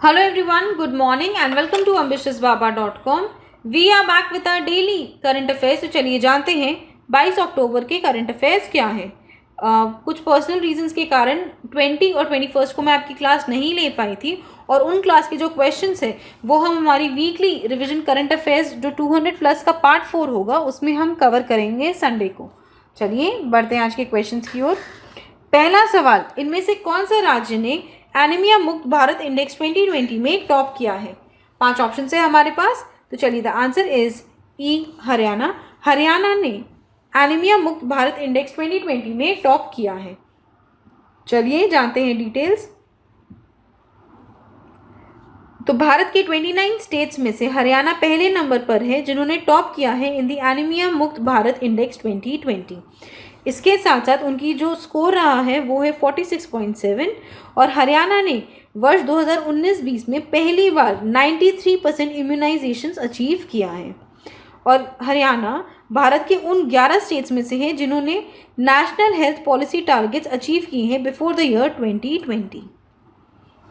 Hello everyone, good morning and welcome to ambitiousbaba.com. We are back with our daily current affairs. तो चलिए जानते हैं 22 अक्टूबर के current affairs क्या है। कुछ पर्सनल रीजंस के कारण 20 और 21 को मैं आपकी क्लास नहीं ले पाई थी और उन क्लास के जो क्वेश्चंस है वो हम हमारी वीकली रिवीजन करंट अफेयर्स जो 200 प्लस का पार्ट 4 होगा उसमें हम कवर करेंगे संडे को। चलिए बढ़ते हैं आज के क्वेश्चंस की ओर। पहला सवाल, इनमें से कौन सा राज्य ने एनीमिया मुक्त भारत इंडेक्स 2020 में टॉप किया है? 5 ऑप्शन है हमारे पास। तो चलिए द आंसर इज ई हरियाणा। हरियाणा ने एनीमिया मुक्त भारत इंडेक्स 2020 में टॉप किया है। चलिए जानते हैं डिटेल्स। तो भारत के 29 स्टेट्स में से हरियाणा पहले नंबर पर है जिन्होंने टॉप किया है इन दी एनीमिया मुक्त भारत इंडेक्स 2020। इसके साथ साथ उनकी जो स्कोर रहा है वो है 46.7 और हरियाणा ने वर्ष 2019-20 में पहली बार 93% इम्यूनाइजेशंस अचीव किया है। और हरियाणा भारत के उन 11 स्टेट्स में से है जिन्होंने national health policy targets achieve किए हैं बिफोर द ईयर 2020।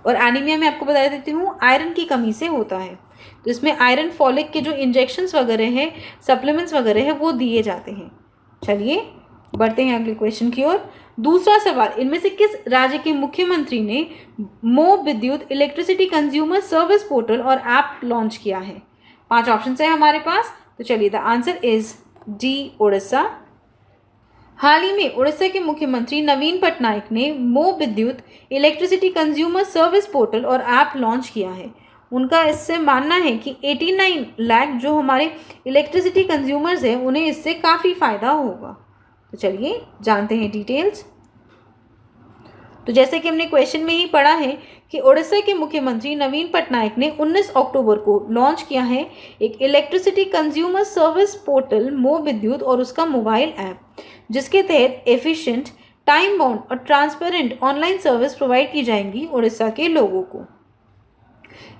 और एनीमिया में आपको बता देती हूँ आयरन की कमी से होता है, तो इसमें आयरन फॉलिक के जो इंजेक्शंस वगैरह हैं, सप्लीमेंट्स वगैरह है वो दिए जाते हैं। चलिए बढ़ते हैं अगले क्वेश्चन की ओर। दूसरा सवाल, इनमें से किस राज्य के मुख्यमंत्री ने Mo Bidyut electricity consumer service portal और ऐप लॉन्च किया है? 5 ऑप्शन है हमारे पास। तो चलिए the answer is D Orissa. हाल ही में उड़ीसा के मुख्यमंत्री नवीन पटनायक ने Mo Bidyut electricity consumer service portal और ऐप लॉन्च किया है। उनका इससे मानना है कि 89 लाख जो हमारे इलेक्ट्रिसिटी कंज्यूमर्स हैं उन्हें इससे काफ़ी फ़ायदा होगा। तो चलिए जानते हैं डिटेल्स। तो जैसे कि हमने क्वेश्चन में ही पढ़ा है कि उड़ीसा के मुख्यमंत्री नवीन पटनायक ने 19 अक्टूबर को लॉन्च किया है एक इलेक्ट्रिसिटी कंज्यूमर सर्विस पोर्टल मो विद्युत और उसका मोबाइल ऐप, जिसके तहत एफिशिएंट, टाइम बाउंड और ट्रांसपेरेंट ऑनलाइन सर्विस प्रोवाइड की जाएंगी उड़ीसा के लोगों को।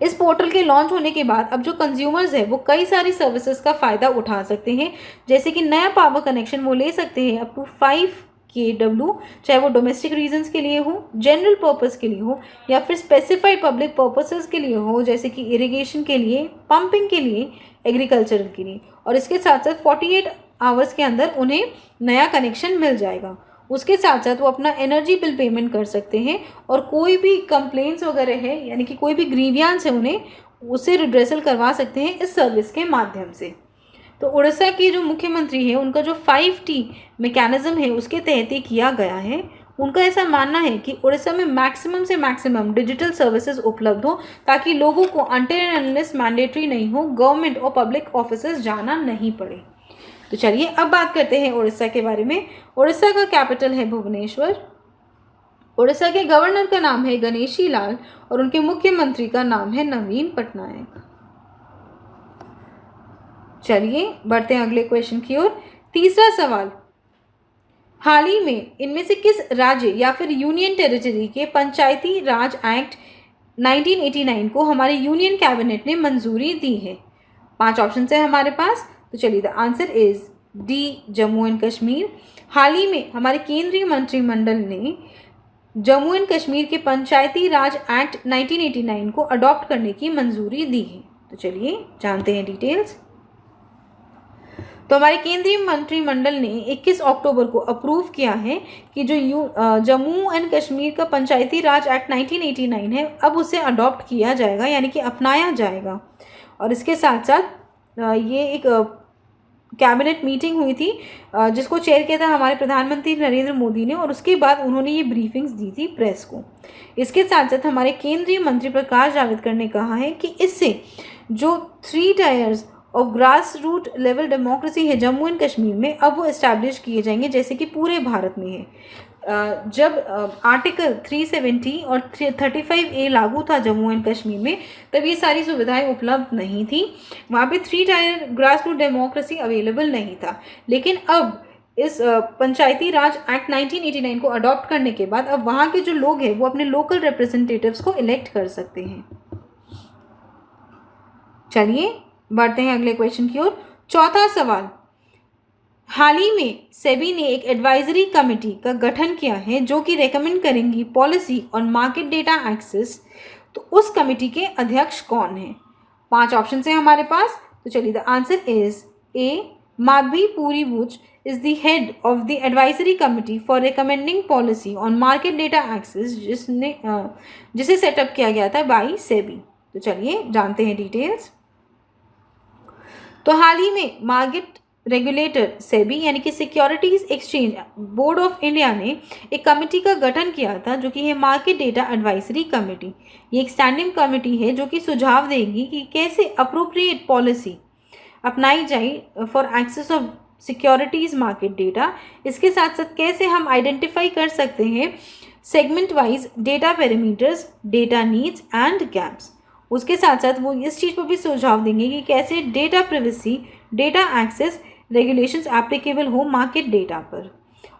इस पोर्टल के लॉन्च होने के बाद अब जो कंज्यूमर्स है वो कई सारी सर्विसेज का फ़ायदा उठा सकते हैं, जैसे कि नया पावर कनेक्शन वो ले सकते हैं अप टू 5 kW, चाहे वो डोमेस्टिक रीजंस के लिए हो, जनरल पर्पस के लिए हो या फिर स्पेसिफाइड पब्लिक पर्पसेस के लिए हो, जैसे कि इरिगेशन के लिए, पंपिंग के लिए, एग्रीकल्चर के लिए। और इसके साथ साथ 48 आवर्स के अंदर उन्हें नया कनेक्शन मिल जाएगा। उसके साथ साथ वो अपना एनर्जी बिल पेमेंट कर सकते हैं और कोई भी कंप्लेंट्स वगैरह है यानी कि कोई भी ग्रीवियांस है उन्हें उसे रिड्रेसल करवा सकते हैं इस सर्विस के माध्यम से। तो उड़ीसा के जो मुख्यमंत्री है उनका जो 5T मैकेनिज्म है उसके तहत ही किया गया है। उनका ऐसा मानना है कि उड़ीसा में मैक्सिमम से मैक्सिमम डिजिटल सर्विसेज उपलब्ध हो ताकि लोगों को अनटिल एंड अनलेस मैंडेटरी नहीं हो गवर्नमेंट और पब्लिक ऑफिसेज जाना नहीं पड़े। तो चलिए अब बात करते हैं उड़ीसा के बारे में। उड़ीसा का कैपिटल है भुवनेश्वर। उड़ीसा के गवर्नर का नाम है गणेशी लाल और उनके मुख्यमंत्री का नाम है नवीन पटनायक। चलिए बढ़ते हैं अगले क्वेश्चन की ओर। तीसरा सवाल, हाल ही में इनमें से किस राज्य या फिर यूनियन टेरिटरी के पंचायती राज एक्ट 1989 को हमारे यूनियन कैबिनेट ने मंजूरी दी है? 5 ऑप्शन है हमारे पास। तो चलिए the answer is D Jammu and Kashmir. हाल ही में हमारे केंद्रीय मंत्रिमंडल ने जम्मू एंड कश्मीर के पंचायती राज एक्ट 1989 को अडॉप्ट करने की मंजूरी दी है। तो चलिए जानते हैं डिटेल्स। तो हमारे केंद्रीय मंत्रिमंडल ने 21 अक्टूबर को अप्रूव किया है कि जो जम्मू एंड कश्मीर का पंचायती राज एक्ट 1989 है अब उसे अडॉप्ट किया जाएगा यानी कि अपनाया जाएगा। और इसके साथ साथ ये एक कैबिनेट मीटिंग हुई थी जिसको चेयर किया था हमारे प्रधानमंत्री नरेंद्र मोदी ने और उसके बाद उन्होंने ये ब्रीफिंग्स दी थी प्रेस को। इसके साथ साथ हमारे केंद्रीय मंत्री प्रकाश जावड़ेकर ने कहा है कि इससे जो 3 tiers of grass root level democracy है जम्मू एंड कश्मीर में अब वो इस्टेब्लिश किए जाएंगे जैसे कि पूरे भारत में है। जब आर्टिकल 370 और 35A लागू था जम्मू एंड कश्मीर में तब ये सारी सुविधाएं उपलब्ध नहीं थी, वहाँ पे 3 tier grass root democracy available नहीं था। लेकिन अब इस पंचायती राज एक्ट 1989 को अडॉप्ट करने के बाद अब वहाँ के जो लोग हैं वो अपने लोकल रिप्रेजेंटेटिव्स को इलेक्ट कर सकते हैं। चलिए बढ़ते हैं अगले क्वेश्चन की ओर। चौथा सवाल, हाल ही में सेबी ने एक एडवाइजरी कमेटी का गठन किया है जो कि रेकमेंड करेंगी policy on market data access. तो उस कमेटी के अध्यक्ष कौन हैं? 5 ऑप्शन है हमारे पास। तो चलिए, the answer is A, Madhabi Puri Buch is the head of the advisory committee for recommending policy on market data access, जिसे सेटअप किया गया था बाई सेबी। तो चलिए जानते हैं डिटेल्स। तो हाल ही में मार्केट रेगुलेटर सेबी यानी कि securities exchange board of India ने एक कमेटी का गठन किया था जो कि है मार्केट डेटा एडवाइजरी कमेटी। ये एक स्टैंडिंग कमेटी है जो कि सुझाव देगी कि कैसे अप्रोप्रिएट पॉलिसी अपनाई जाए for access of securities market data. इसके साथ साथ कैसे हम आइडेंटिफाई कर सकते हैं segment wise data parameters, data needs and gaps. उसके साथ साथ वो इस चीज़ पर भी सुझाव देंगे कि कैसे data privacy, data access regulations applicable हो मार्केट डेटा पर।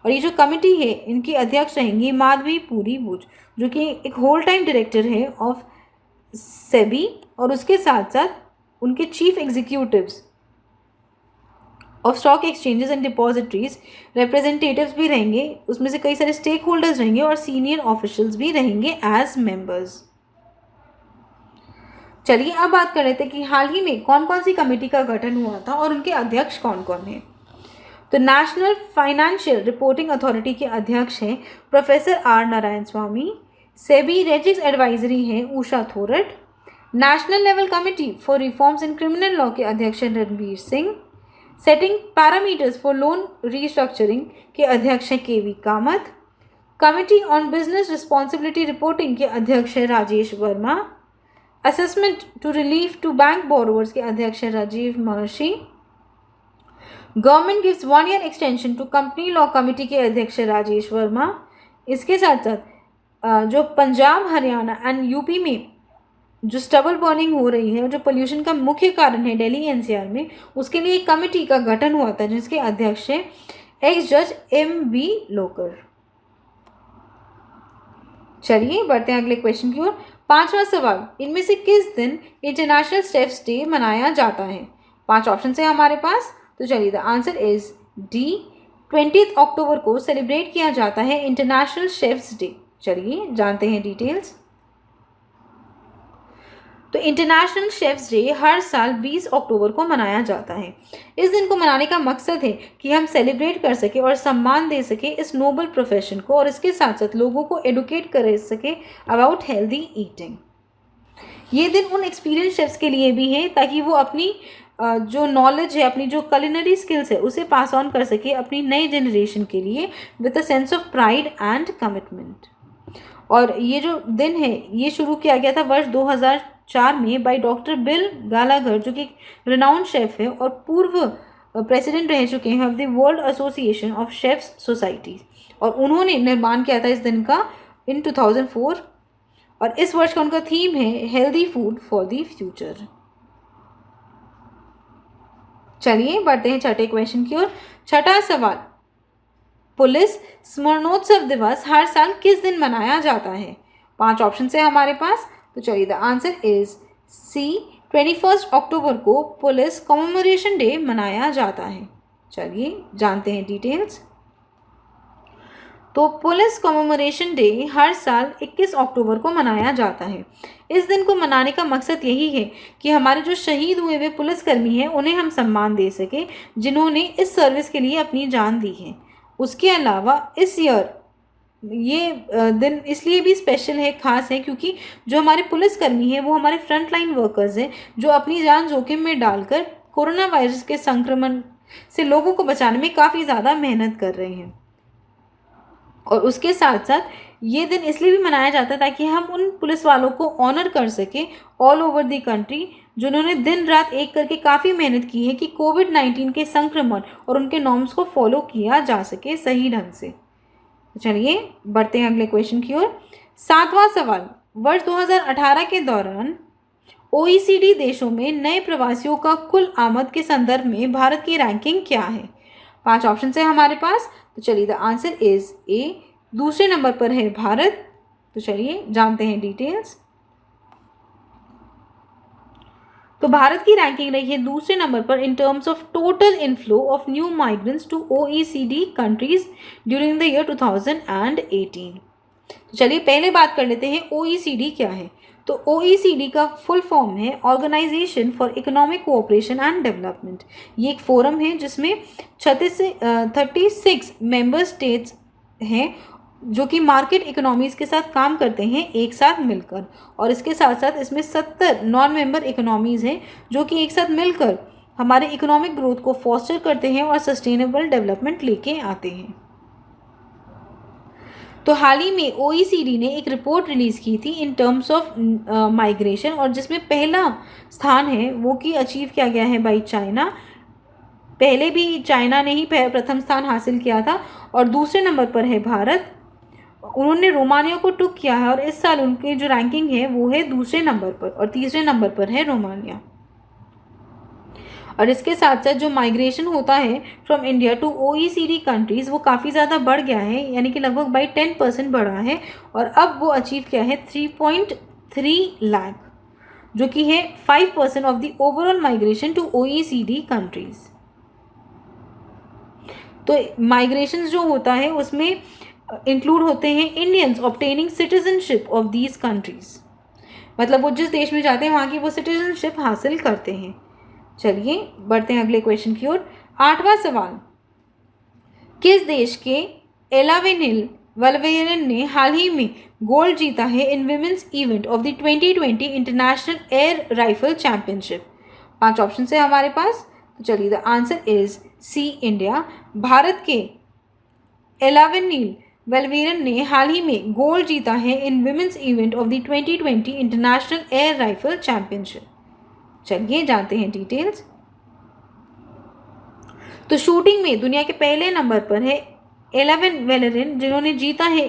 और ये जो कमेटी है इनकी अध्यक्ष रहेंगी माधवी पुरी बुच, जो कि एक होल टाइम डायरेक्टर है ऑफ सेबी, और उसके साथ साथ उनके chief executives of stock exchanges and depositories representatives भी रहेंगे, उसमें से कई सारे स्टेक होल्डर्स रहेंगे और सीनियर ऑफिशियल्स भी रहेंगे एज मेंबर्स। चलिए अब बात कर लेते हैं कि हाल ही में कौन कौन सी कमेटी का गठन हुआ था और उनके अध्यक्ष कौन कौन हैं। तो नेशनल फाइनेंशियल रिपोर्टिंग अथॉरिटी के अध्यक्ष हैं प्रोफेसर आर नारायण स्वामी। सेबी रेजिक्स एडवाइजरी हैं Usha Thorat. National level committee for reforms in criminal law के अध्यक्ष हैं Ranbir Singh. Setting parameters for loan restructuring के अध्यक्ष हैं KV Kamath. Committee on business responsibility reporting के अध्यक्ष हैं Rajesh Verma. Assessment to relief to bank borrowers के अध्यक्ष हैं Rajiv Mehrishi. Government gives 1 year extension to company law committee के अध्यक्ष हैं राजेश वर्मा। इसके साथ साथ जो पंजाब, हरियाणा एंड यूपी में जो स्टबल बर्निंग हो रही है और जो पोल्यूशन का मुख्य कारण है दिल्ली एनसीआर में, उसके लिए एक कमेटी का गठन हुआ था जिसके अध्यक्ष हैं एक्स जज MB लोकर। चलिए बढ़ते हैं अगले क्वेश्चन की ओर। 5वां सवाल, इनमें से किस दिन इंटरनेशनल स्टेप्स डे मनाया जाता है? 5 ऑप्शन है हमारे पास। तो चलिए, द आंसर इज डी, 20 अक्टूबर को सेलिब्रेट किया जाता है इंटरनेशनल शेफ्स डे। चलिए जानते हैं डिटेल्स। तो इंटरनेशनल शेफ्स डे हर साल 20 अक्टूबर को मनाया जाता है। इस दिन को मनाने का मकसद है कि हम सेलिब्रेट कर सके और सम्मान दे सके इस नोबल प्रोफेशन को, और इसके साथ साथ लोगों को एडुकेट कर सके अबाउट हेल्दी ईटिंग। ये दिन उन एक्सपीरियंस शेफ्स के लिए भी है ताकि वो अपनी जो नॉलेज है, अपनी जो कलिनरी स्किल्स है, उसे पास ऑन कर सके अपनी नई जनरेशन के लिए with a sense of pride and commitment. और ये जो दिन है ये शुरू किया गया था वर्ष 2004 में बाय डॉक्टर बिल गालाघर, जो कि रिनाउंड शेफ है और पूर्व प्रेसिडेंट रह चुके हैं of the world association of chefs society, और उन्होंने निर्माण किया था इस दिन का इन 2004। और इस वर्ष का उनका थीम है healthy food for the future. चलिए बढ़ते हैं छठे क्वेश्चन की ओर। छठा सवाल, पुलिस स्मरणोत्सव दिवस हर साल किस दिन मनाया जाता है? 5 ऑप्शन है हमारे पास। तो चलिए, द आंसर इज सी, 21 अक्टूबर को पुलिस कमेमोरेशन डे मनाया जाता है। चलिए जानते हैं डिटेल्स। तो पुलिस कमेमोरेशन डे हर साल 21 अक्टूबर को मनाया जाता है। इस दिन को मनाने का मकसद यही है कि हमारे जो शहीद हुए हुए पुलिसकर्मी हैं उन्हें हम सम्मान दे सकें जिन्होंने इस सर्विस के लिए अपनी जान दी है। उसके अलावा इस ईयर ये दिन इसलिए भी स्पेशल है, खास है, क्योंकि जो हमारे पुलिसकर्मी हैं वो हमारे फ्रंट लाइन वर्कर्स हैं जो अपनी जान जोखिम में डालकर कोरोना वायरस के संक्रमण से लोगों को बचाने में काफ़ी ज़्यादा मेहनत कर रहे हैं। और उसके साथ साथ ये दिन इसलिए भी मनाया जाता है ताकि हम उन पुलिस वालों को ऑनर कर सकें ऑल ओवर द कंट्री जिन्होंने दिन रात एक करके काफ़ी मेहनत की है कि कोविड-19 के संक्रमण और उनके नॉर्म्स को फॉलो किया जा सके सही ढंग से। चलिए बढ़ते हैं अगले क्वेश्चन की ओर। 7वां सवाल, वर्ष 2018 के दौरान OECD देशों में नए प्रवासियों का कुल आमद के संदर्भ में भारत की रैंकिंग क्या है? 5 ऑप्शन है हमारे पास। तो चलिए, द आंसर इज ए, दूसरे नंबर पर है भारत। तो चलिए जानते हैं डिटेल्स। तो भारत की रैंकिंग रही है दूसरे नंबर पर in terms of total inflow of new migrants to OECD countries during the year 2018। तो चलिए पहले बात कर लेते हैं OECD क्या है। तो OECD का फुल फॉर्म है organisation for economic cooperation and development. ये एक फोरम है जिसमें 36 मेंबर स्टेट्स हैं जो कि मार्केट इकोनॉमीज़ के साथ काम करते हैं एक साथ मिलकर, और इसके साथ साथ इसमें 70 नॉन मेंबर इकोनॉमीज़ हैं जो कि एक साथ मिलकर हमारे इकोनॉमिक ग्रोथ को फोस्टर करते हैं और सस्टेनेबल डेवलपमेंट लेके आते हैं। तो हाल ही में OECD ने एक रिपोर्ट रिलीज़ की थी इन टर्म्स ऑफ माइग्रेशन, और जिसमें पहला स्थान है वो कि अचीव किया गया है बाई चाइना। पहले भी चाइना ने ही प्रथम स्थान हासिल किया था, और दूसरे नंबर पर है भारत। उन्होंने रोमानिया को टुक किया है, और इस साल उनकी जो रैंकिंग है वो है दूसरे नंबर पर, और तीसरे नंबर पर है रोमानिया। और इसके साथ साथ जो माइग्रेशन होता है from India to OECD countries वो काफ़ी ज़्यादा बढ़ गया है, यानी कि लगभग बाई 10% बढ़ा है, और अब वो अचीव किया है 3.3 लाख, जो कि है 5% of the overall migration to OECD countries. तो माइग्रेशन जो होता है उसमें इंक्लूड होते हैं Indians obtaining citizenship of these countries, मतलब वो जिस देश में जाते हैं वहाँ की वो सिटीजनशिप हासिल करते हैं। चलिए बढ़ते हैं अगले क्वेश्चन की ओर। 8वां सवाल, किस देश के एलावेनिल वल्वेरन ने हाल ही में गोल्ड जीता है in women's event of the 2020 international air rifle championship? 5 option है हमारे पास। तो चलिए the answer is C, India. Bharat के एलावेनिल वल्वेरन ने हाल ही में गोल्ड जीता है in women's event of the 2020 international air rifle championship. चलिए जानते हैं डिटेल्स। तो शूटिंग में दुनिया के पहले नंबर पर है एलावेनिल वल्वेरन, जिन्होंने जीता है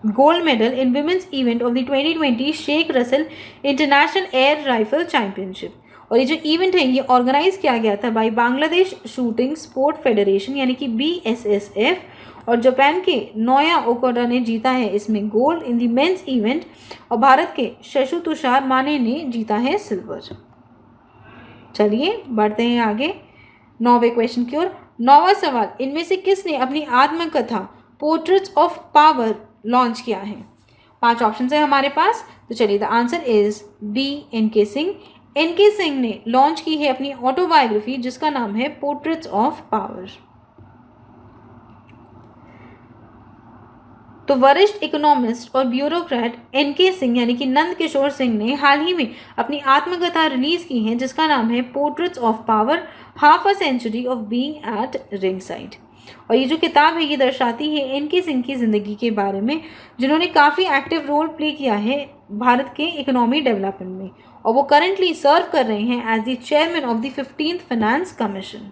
gold medal in women's event of the 2020 Sheikh Russel international air rifle championship. और ये जो इवेंट है ये ऑर्गेनाइज किया गया था by Bangladesh shooting sport federation यानी कि BSSF, और जापान के नोया ओकोडा ने जीता है इसमें gold in the mains event, और भारत के शशु तुषार माने ने जीता है सिल्वर। चलिए बढ़ते हैं आगे 9वें क्वेश्चन की ओर। 9वां सवाल, इनमें से किसने अपनी आत्मकथा पोर्ट्रेट्स ऑफ पावर लॉन्च किया है? 5 ऑप्शन है हमारे पास। तो चलिए the answer is B, NK Singh. NK Singh ने लॉन्च की है अपनी ऑटोबायोग्राफी जिसका नाम है पोर्ट्रेट्स ऑफ पावर। तो वरिष्ठ इकोनॉमिस्ट और ब्यूरोक्रेट NK सिंह यानी कि नंद किशोर सिंह ने हाल ही में अपनी आत्मकथा रिलीज की है जिसका नाम है portraits of power, half a century of being at ring side. और ये जो किताब है ये दर्शाती है NK सिंह की ज़िंदगी के बारे में, जिन्होंने काफ़ी एक्टिव रोल प्ले किया है भारत के इकोनॉमी डेवलपमेंट में, और वो करंटली सर्व कर रहे हैं as the chairman of the 15th finance commission.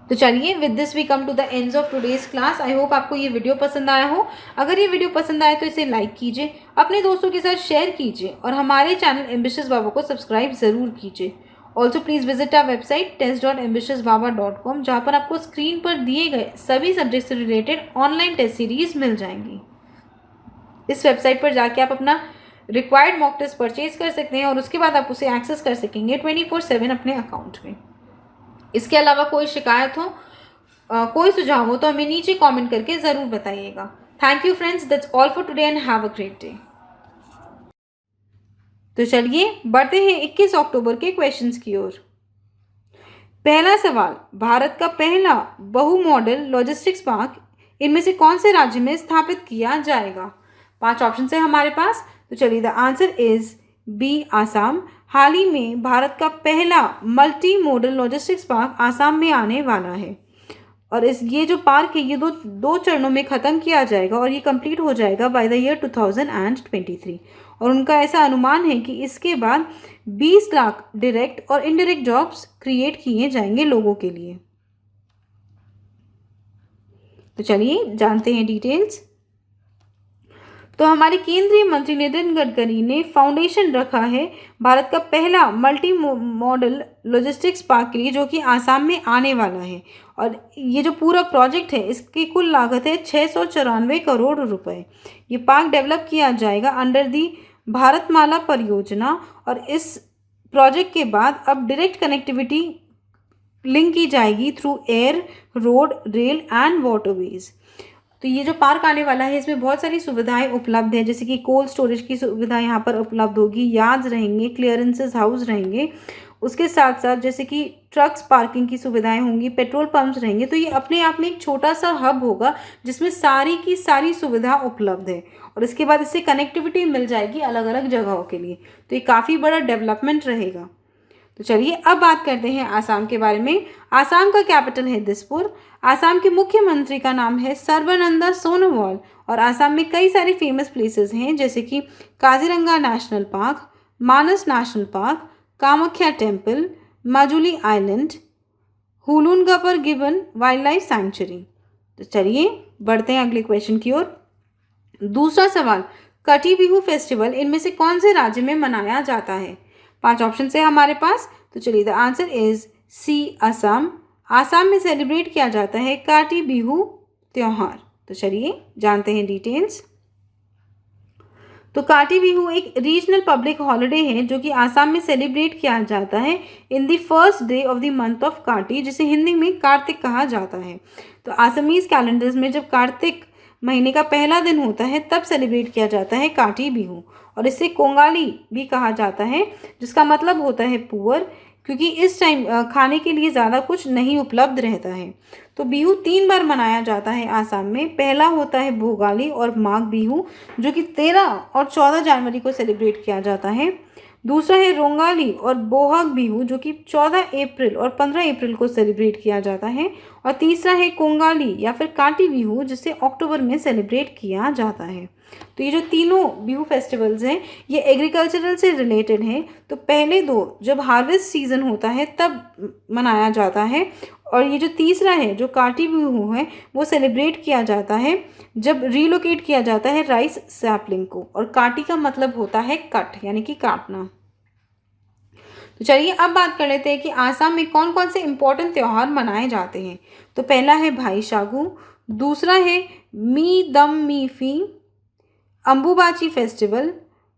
तो चलिए with this we come to the ends of today's class. I hope आपको ये वीडियो पसंद आया हो। अगर ये वीडियो पसंद आए तो इसे लाइक कीजिए, अपने दोस्तों के साथ शेयर कीजिए, और हमारे चैनल एम्बिशियस बाबा को सब्सक्राइब ज़रूर कीजिए। Also please visit our website test.ambitiousbaba.com, जहाँ पर आपको स्क्रीन पर दिए गए सभी सब्जेक्ट से रिलेटेड ऑनलाइन टेस्ट सीरीज मिल जाएंगी। इस वेबसाइट पर जाके आप अपना रिक्वायर्ड मॉक टेस्ट परचेज कर सकते हैं, और उसके बाद आप उसे एक्सेस कर सकेंगे 24/7 अपने अकाउंट में। इसके अलावा कोई शिकायत हो, कोई सुझाव हो तो हमें नीचे कमेंट करके ज़रूर बताइएगा। Thank you friends, that's all for today and have a great day. तो चलिए बढ़ते हैं 21 अक्टूबर के क्वेश्चंस की ओर। पहला सवाल, भारत का पहला बहु मॉडल लॉजिस्टिक्स पार्क इनमें से कौन से राज्य में स्थापित किया जाएगा? 5 ऑप्शन है हमारे पास। तो चलिए the answer is B, Assam. हाल ही में भारत का पहला multimodal logistics park Assam में आने वाला है, और ये जो पार्क है ये दो चरणों में ख़त्म किया जाएगा, और ये कंप्लीट हो जाएगा बाय द ईयर 2023। और उनका ऐसा अनुमान है कि इसके बाद 20 लाख डायरेक्ट और इनडायरेक्ट जॉब्स क्रिएट किए जाएंगे लोगों के लिए। तो चलिए जानते हैं डिटेल्स। तो हमारे केंद्रीय मंत्री नितिन गडकरी ने फाउंडेशन रखा है भारत का पहला मल्टी मॉडल लॉजिस्टिक्स पार्क के लिए, जो कि आसाम में आने वाला है। और ये जो पूरा प्रोजेक्ट है इसकी कुल लागत है 694 करोड़ रुपए। ये पार्क डेवलप किया जाएगा अंडर दी भारतमाला परियोजना, और इस प्रोजेक्ट के बाद अब डायरेक्ट कनेक्टिविटी लिंक की जाएगी through air, road, rail and waterways. तो ये जो पार्क आने वाला है इसमें बहुत सारी सुविधाएं उपलब्ध है, जैसे कि कोल्ड स्टोरेज की सुविधा यहाँ पर उपलब्ध होगी, यार्ड्स रहेंगे, क्लियरेंसेस हाउस रहेंगे, उसके साथ साथ जैसे कि ट्रक्स पार्किंग की सुविधाएं होंगी, पेट्रोल पंप्स रहेंगे। तो ये अपने आप में एक छोटा सा हब होगा जिसमें सारी की सारी सुविधा उपलब्ध है, और इसके बाद इससे कनेक्टिविटी मिल जाएगी अलग अलग जगहों के लिए। तो ये काफ़ी बड़ा डेवलपमेंट रहेगा। तो चलिए अब बात करते हैं आसाम के बारे में। आसाम का कैपिटल है दिसपुर। आसाम के मुख्यमंत्री का नाम है सर्बानंद सोनोवाल, और आसाम में कई सारे फेमस प्लेसेस हैं, जैसे कि Kaziranga national park, Manas national park, Kamakhya temple, Majuli island, Hoollongapar gibbon wild life sanctuary. तो चलिए बढ़ते हैं अगले क्वेश्चन की ओर। दूसरा सवाल, कटी बिहू फेस्टिवल इनमें से कौन से राज्य में मनाया जाता है? 5 ऑप्शन है हमारे पास। तो चलिए the answer is C, Assam. Assam में सेलिब्रेट किया जाता है काटी बिहू त्योहार। तो चलिए जानते हैं डिटेल्स। तो काटी बिहू एक रीजनल पब्लिक हॉलिडे है जो कि आसाम में सेलिब्रेट किया जाता है in the first day of the month of काटी, जिसे हिंदी में कार्तिक कहा जाता है। तो आसामीज कैलेंडर्स में जब कार्तिक महीने का पहला दिन होता है तब सेलिब्रेट किया जाता है काटी बिहू, और इसे कोंगाली भी कहा जाता है, जिसका मतलब होता है पुअर, क्योंकि इस टाइम खाने के लिए ज़्यादा कुछ नहीं उपलब्ध रहता है। तो बिहू 3 बार मनाया जाता है आसाम में। पहला होता है भोगाली और माघ बिहू, जो कि 13 और 14 जनवरी को सेलिब्रेट किया जाता है। दूसरा है रोंगाली और बोहाग बिहू, जो कि 14 अप्रैल और 15 अप्रैल को सेलिब्रेट किया जाता है। और तीसरा है कोंगाली या फिर काटी बिहू, जिसे अक्टूबर में सेलिब्रेट किया जाता है। तो ये जो तीनों बिहू फेस्टिवल्स हैं ये एग्रीकल्चरल से रिलेटेड हैं। तो पहले 2 जब हार्वेस्ट सीजन होता है तब मनाया जाता है, और ये जो तीसरा है जो काटी बिहू है वो सेलिब्रेट किया जाता है जब रीलोकेट किया जाता है राइस सैपलिंग को, और काटी का मतलब होता है कट यानी कि काटना। तो चलिए अब बात कर लेते हैं कि आसाम में कौन कौन से इम्पोर्टेंट त्यौहार मनाए जाते हैं। तो पहला है भाई शागू, दूसरा है Me Dam Me Phi, Ambubachi festival,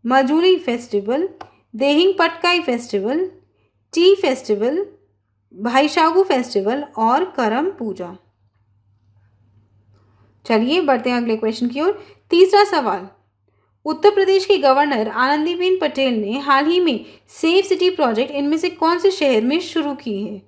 Majuli festival, Dehing Patkai festival, tea festival, Baishagu festival और करम पूजा। चलिए बढ़ते हैं अगले क्वेश्चन की ओर। तीसरा सवाल, उत्तर प्रदेश की गवर्नर आनंदीबेन पटेल ने हाल ही में सेफ सिटी प्रोजेक्ट इनमें से कौन से शहर में शुरू की है?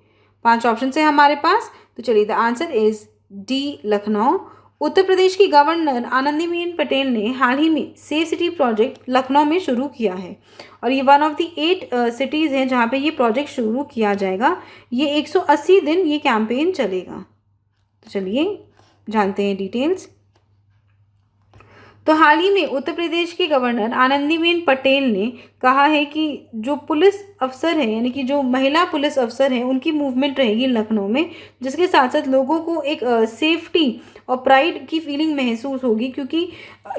5 ऑप्शन है हमारे पास। तो चलिए the answer is D, Lucknow. Uttar Pradesh की गवर्नर आनंदीबेन पटेल ने हाल ही में सेफ सिटी प्रोजेक्ट लखनऊ में शुरू किया है, और ये वन ऑफ द 8 सिटीज़ हैं जहाँ पे ये प्रोजेक्ट शुरू किया जाएगा। ये 180 दिन ये कैंपेन चलेगा। तो चलिए जानते हैं डिटेल्स। तो हाल ही में उत्तर प्रदेश के गवर्नर आनंदीबेन पटेल ने कहा है कि जो पुलिस अफसर हैं यानी कि जो महिला पुलिस अफसर हैं उनकी मूवमेंट रहेगी लखनऊ में, जिसके साथ साथ लोगों को एक सेफ्टी और प्राइड की फीलिंग महसूस होगी, क्योंकि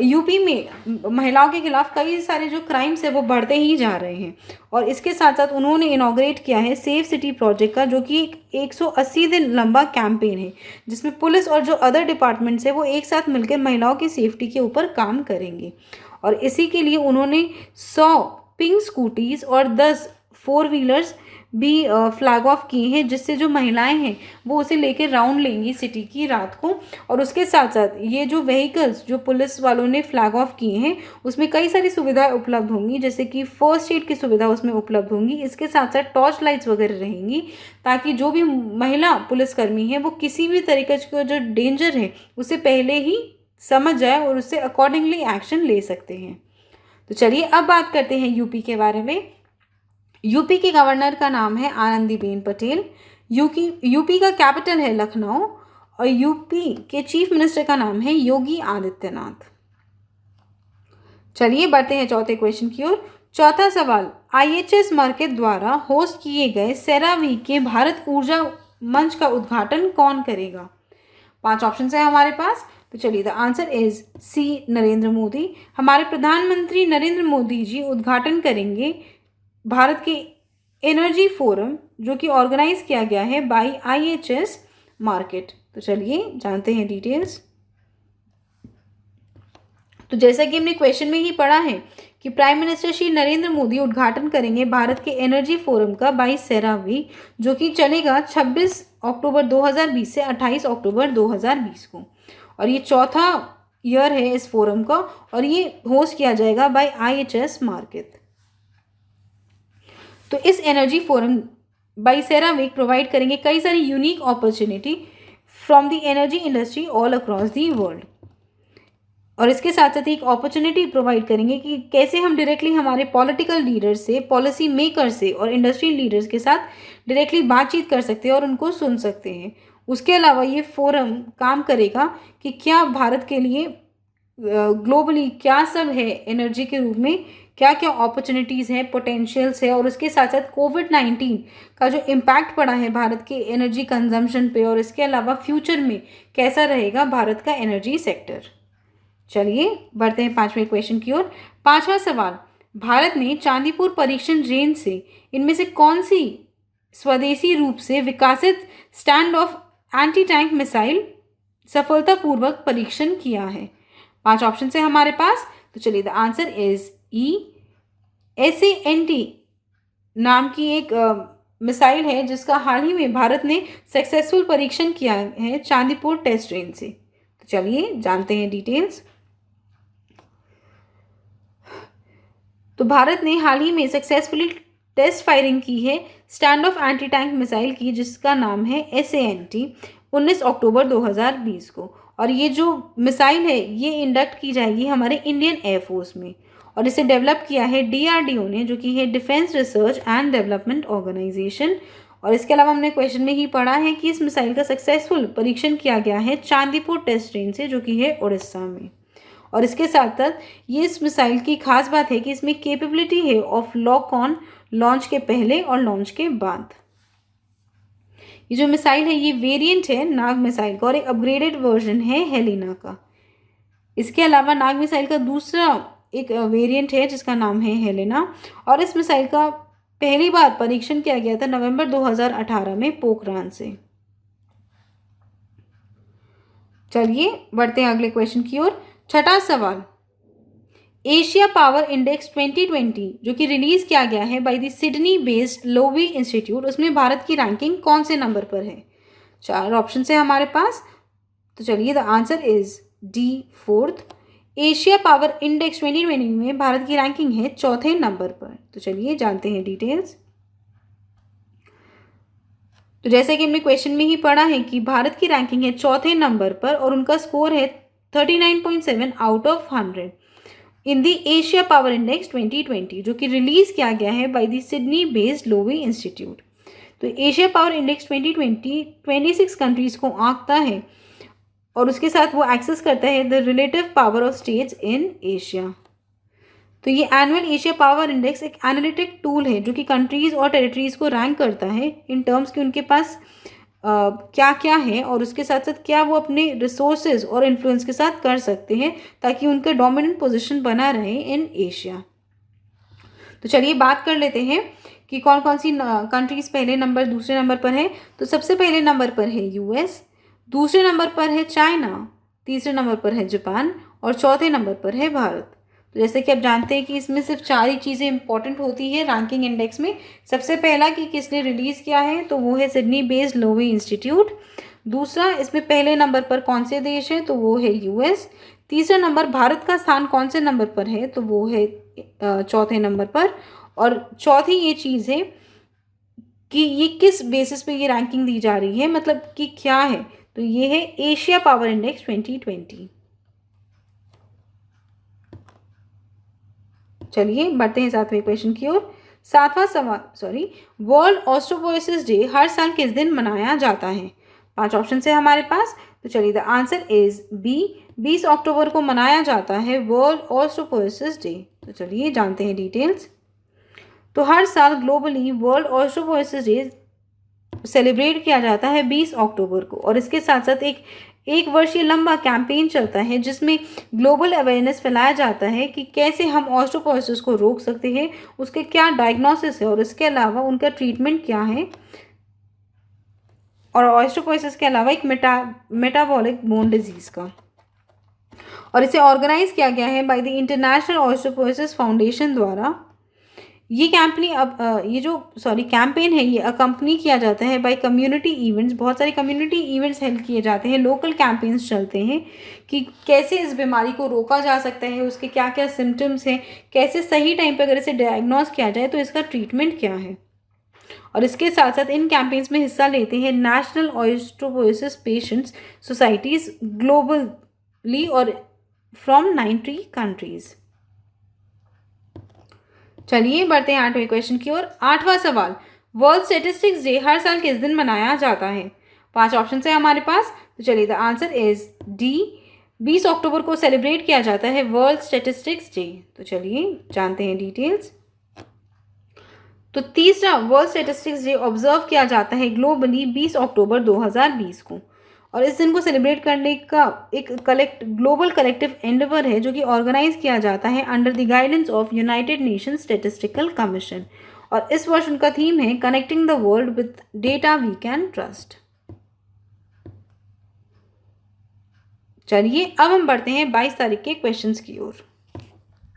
यूपी में महिलाओं के खिलाफ कई सारे जो क्राइम्स है वो बढ़ते ही जा रहे हैं। और इसके साथ साथ उन्होंने इनॉग्रेट किया है सेफ सिटी प्रोजेक्ट का, जो कि 180 दिन लंबा कैंपेन है, जिसमें पुलिस और जो अदर डिपार्टमेंट्स है वो एक साथ मिलकर महिलाओं की सेफ्टी के ऊपर काम करेंगे। और इसी के लिए उन्होंने 100 पिंक स्कूटीज़ और 10 4 व्हीलर्स भी फ्लैग ऑफ किए हैं, जिससे जो महिलाएं हैं वो उसे लेकर राउंड लेंगी सिटी की रात को। और उसके साथ साथ ये जो व्हीकल्स जो पुलिस वालों ने फ्लैग ऑफ किए हैं उसमें कई सारी सुविधाएं उपलब्ध होंगी, जैसे कि फर्स्ट एड की सुविधा उसमें उपलब्ध होंगी। इसके साथ साथ टॉर्च लाइट्स वगैरह रहेंगी, ताकि जो भी महिला पुलिसकर्मी है वो किसी भी तरीके का जो डेंजर है उसे पहले ही समझ जाए और उससे अकॉर्डिंगली एक्शन ले सकते हैं। तो चलिए अब बात करते हैं यूपी के बारे में। यूपी के गवर्नर का नाम है आनंदीबेन पटेल। यूपी का कैपिटल है लखनऊ, और यूपी के चीफ मिनिस्टर का नाम है योगी आदित्यनाथ। चलिए बढ़ते हैं चौथे क्वेश्चन की ओर। चौथा सवाल, IHS मार्केट द्वारा होस्ट किए गए सेरावी के भारत ऊर्जा मंच का उद्घाटन कौन करेगा? 5 ऑप्शन है हमारे पास। तो चलिए the answer is C, Narendra Modi. हमारे प्रधानमंत्री नरेंद्र मोदी जी उद्घाटन करेंगे भारत के एनर्जी फोरम, जो कि ऑर्गेनाइज किया गया है बाय IHS मार्केट। तो चलिए जानते हैं डिटेल्स। तो जैसा कि हमने क्वेश्चन में ही पढ़ा है कि प्राइम मिनिस्टर श्री नरेंद्र मोदी उद्घाटन करेंगे भारत के एनर्जी फोरम का 22वां वीक, जो कि चलेगा 26 अक्टूबर 2020 से 28 अक्टूबर 2020 को। और ये चौथा ईयर है इस फोरम का, और ये होस्ट किया जाएगा बाय IHS मार्केट। तो इस एनर्जी फोरम 22वां वीक प्रोवाइड करेंगे कई सारी unique opportunity from the energy industry all across the world. और इसके साथ साथ एक अपॉर्चुनिटी प्रोवाइड करेंगे कि कैसे हम डायरेक्टली हमारे पॉलिटिकल लीडर्स से, पॉलिसी मेकर से और इंडस्ट्री लीडर्स के साथ डायरेक्टली बातचीत कर सकते हैं और उनको सुन सकते हैं। उसके अलावा ये फोरम काम करेगा कि क्या भारत के लिए ग्लोबली क्या सब है एनर्जी के रूप में, क्या क्या अपॉर्चुनिटीज़ हैं, पोटेंशियल्स है, और उसके साथ साथ कोविड-19 का जो इम्पैक्ट पड़ा है भारत के एनर्जी कंजम्पशन पे, और इसके अलावा फ्यूचर में कैसा रहेगा भारत का एनर्जी सेक्टर। चलिए बढ़ते हैं 5वें क्वेश्चन की ओर। 5वां सवाल, भारत ने चांदीपुर परीक्षण रेंज से इनमें से कौन सी स्वदेशी रूप से विकसित stand of anti tank missile सफलतापूर्वक परीक्षण किया है? 5 ऑप्शन है हमारे पास। तो चलिए, the answer is E. SANT नाम की एक मिसाइल है जिसका हाल ही में भारत ने सक्सेसफुल परीक्षण किया है चांदीपुर टेस्ट रेंज से। तो चलिए जानते हैं डिटेल्स। तो भारत ने हाल ही में सक्सेसफुली टेस्ट फायरिंग की है stand of anti tank missile की, जिसका नाम है SANT, 19 अक्टूबर 2020 को। और ये जो मिसाइल है ये इंडक्ट की जाएगी हमारे इंडियन एयरफोर्स में, और इसे डेवलप किया है DRDO ने, जो कि है defence research and development organisation. और इसके अलावा हमने क्वेश्चन में ही पढ़ा है कि इस मिसाइल का सक्सेसफुल परीक्षण किया गया है चांदीपुर टेस्ट रेंज से, जो कि है उड़ीसा में। और इसके साथ साथ ये इस मिसाइल की खास बात है कि इसमें कैपेबिलिटी है ऑफ लॉक ऑन, लॉन्च के पहले और लॉन्च के बाद। ये जो मिसाइल है ये वेरिएंट है नाग मिसाइल का, और एक अपग्रेडेड वर्जन है हेलिना का। इसके अलावा नाग मिसाइल का दूसरा एक वेरिएंट है जिसका नाम है हेलेना, और इस मिसाइल का पहली बार परीक्षण किया गया था नवंबर 2018 में पोखरान से। चलिए बढ़ते हैं अगले क्वेश्चन की ओर। 6वां सवाल, एशिया पावर इंडेक्स 2020 जो कि रिलीज किया गया है by the Sydney based Loewi institute, उसमें भारत की रैंकिंग कौन से नंबर पर है? 4 ऑप्शन है हमारे पास। तो चलिए, the answer is D, 4th। Asia power index 2020 में भारत की रैंकिंग है 4थे नंबर पर। तो चलिए जानते हैं डिटेल्स। तो जैसे कि हमने क्वेश्चन में ही पढ़ा है कि भारत की रैंकिंग है 4थे नंबर पर, और उनका स्कोर है 39.7 out of 100 in the Asia power index 2020, जो कि रिलीज किया गया है by the Sydney based Loewi institute. तो एशिया पावर इंडेक्स 2020 26 कंट्रीज को आंकता है, और उसके साथ वो एक्सेस करता है the relative power of states in Asia. तो ये एनुअल एशिया पावर इंडेक्स एक एनालिटिक टूल है जो कि कंट्रीज़ और टेरिटरीज़ को रैंक करता है इन टर्म्स कि उनके पास क्या क्या है, और उसके साथ साथ क्या वो अपने रिसोर्सेज और इन्फ्लुएंस के साथ कर सकते हैं ताकि उनका डोमिनेंट पोजीशन बना रहे इन एशिया। तो चलिए बात कर लेते हैं कि कौन कौन सी कंट्रीज़ पहले नंबर दूसरे नंबर पर है। तो सबसे पहले नंबर पर है US, दूसरे नंबर पर है चाइना, तीसरे नंबर पर है जापान, और चौथे नंबर पर है भारत। तो जैसे कि आप जानते हैं कि इसमें सिर्फ 4 ही चीज़ें इंपॉर्टेंट होती है रैंकिंग इंडेक्स में। सबसे पहला कि किसने रिलीज़ किया है, तो वो है सिडनी बेस्ड लोवी इंस्टीट्यूट। दूसरा, इसमें पहले नंबर पर कौन से देश है, तो वो है US। तीसरा नंबर, भारत का स्थान कौन से नंबर पर है, तो वो है 4थे नंबर पर। और चौथी ये चीज़ है कि ये किस बेसिस पे ये रैंकिंग दी जा रही है, मतलब कि क्या है, तो ये है एशिया पावर इंडेक्स 2020। चलिए बढ़ते हैं 7वें क्वेश्चन की ओर। 7वां सवाल, वर्ल्ड ऑस्टियोपोरोसिस डे हर साल किस दिन मनाया जाता है? 5 ऑप्शन है हमारे पास। तो चलिए, द आंसर इज बी, 20 अक्टूबर को मनाया जाता है वर्ल्ड ऑस्टियोपोरोसिस डे। तो चलिए जानते हैं डिटेल्स। तो हर साल globally world osteoporosis day celebrate किया जाता है 20 अक्टूबर को, और इसके साथ साथ एक वर्षीय लंबा कैंपेन चलता है जिसमें ग्लोबल अवेयरनेस फैलाया जाता है कि कैसे हम ऑस्टियोपोरोसिस को रोक सकते हैं, उसके क्या डायग्नोसिस है, और इसके अलावा उनका ट्रीटमेंट क्या है। और ऑस्टियोपोरोसिस के अलावा एक मेटाबॉलिक बोन डिजीज़ का। और इसे ऑर्गेनाइज किया गया है by the international osteoporosis foundation द्वारा। ये कैंपेन है, ये अकम्पनी किया जाता है बाय कम्युनिटी इवेंट्स। बहुत सारे कम्युनिटी इवेंट्स हेल्प किए जाते हैं, लोकल कैंपेन्स चलते हैं कि कैसे इस बीमारी को रोका जा सकता है, उसके क्या क्या सिम्टम्स हैं, कैसे सही टाइम पर अगर इसे डायग्नोज किया जाए तो इसका ट्रीटमेंट क्या है। और इसके साथ साथ इन कैंपेन्स में हिस्सा लेते हैं national osteoporosis patients societies globally और फ्रॉम 90 कंट्रीज़। चलिए बढ़ते हैं 8वें क्वेश्चन की ओर। 8वां सवाल, वर्ल्ड स्टैटिस्टिक्स डे हर साल किस दिन मनाया जाता है? 5 ऑप्शन है हमारे पास, तो चलिए द आंसर इज डी, 20 अक्टूबर को सेलिब्रेट किया जाता है वर्ल्ड स्टैटिस्टिक्स डे। तो चलिए जानते हैं डिटेल्स। तो तीसरा, वर्ल्ड स्टैटिस्टिक्स डे ऑब्जर्व किया जाता है ग्लोबली 20 अक्टूबर 2020 को, और इस दिन को सेलिब्रेट करने का एक ग्लोबल कलेक्टिव एंडेवर है जो कि ऑर्गेनाइज किया जाता है under the guidance of United Nation Statistical Commission. और इस वर्ष उनका थीम है connecting the world with data we can trust. चलिए अब हम बढ़ते हैं 22 तारीख के क्वेश्चंस की ओर।